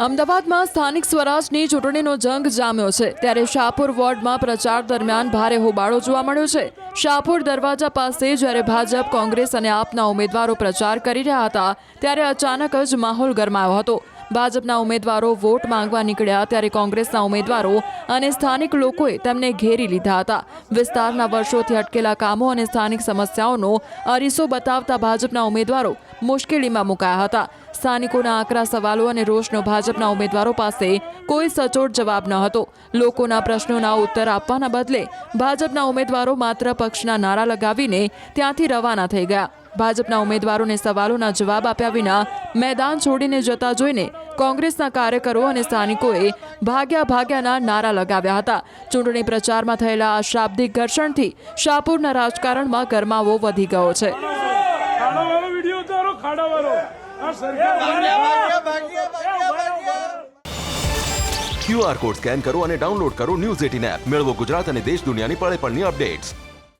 અમદાવાદમાં સ્થાનિક સ્વરાજની ચૂંટણીનો જંગ જામ્યો છે ત્યારે શાહપુર વોર્ડમાં પ્રચાર દરમિયાન ભારે હોબાળો જોવા મળ્યો છે। શાહપુર દરવાજા પાસે જ્યારે ભાજપ, કોંગ્રેસ અને આપના ઉમેદવારો પ્રચાર કરી રહ્યા હતા ત્યારે અચાનક જ માહોલ ગરમાયો હતો। ભાજપના ઉમેદવારો વોટ માંગવા નીકળ્યા ત્યારે કોંગ્રેસના ઉમેદવારો અને સ્થાનિક લોકોએ તેમને ઘેરી લીધા હતા। વિસ્તારના વર્ષોથી અટકેલા કામો અને સ્થાનિક સમસ્યાઓનો અરીસો બતાવતા ભાજપના ઉમેદવારો મુશ્કેલીમાં મુકાયા હતા। સ્થાનિકોના આકરા સવાલો અને રોષનો ભાજપના ઉમેદવારો પાસે કોઈ સચોટ જવાબ ન હતો। લોકોના પ્રશ્નોના ઉત્તર આપવાના બદલે ભાજપના ઉમેદવારો માત્ર પક્ષના નારા લગાવીને ત્યાંથી રવાના થઈ ગયા। ભાજપના ઉમેદવારોને સવાલોના જવાબ આપ્યા વિના મેદાન છોડીને જતા જોઈને કોંગ્રેસના કાર્યકરો અને સ્થાનિકોએ ભાગ્યાના નારા લગાવ્યા હતા। ચૂંટણી પ્રચારમાં થયેલા આ શાબ્દિક ઘર્ષણથી શાહપુરના રાજકારણમાં ગરમાવો વધી ગયો છે। QR કોડ સ્કેન કરો અને ડાઉનલોડ કરો ન્યૂઝ 18 એપ। મેળવો ગુજરાત અને દેશ દુનિયાની પળે પળની અપડેટ્સ।